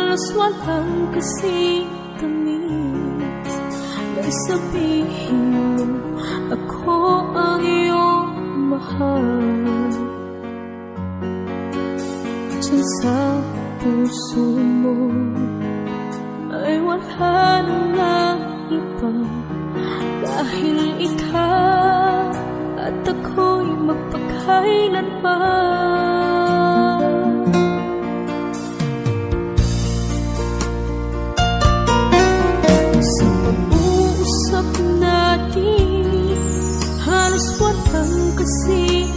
halos walang kasing tamis. Nang sabihin mo ako ang iyong mahal, dyan sa puso mo ay wala na nga iba. Dahil ikaw at ako'y magpakailanman. Sa pag-uusap natin, halos walang kasing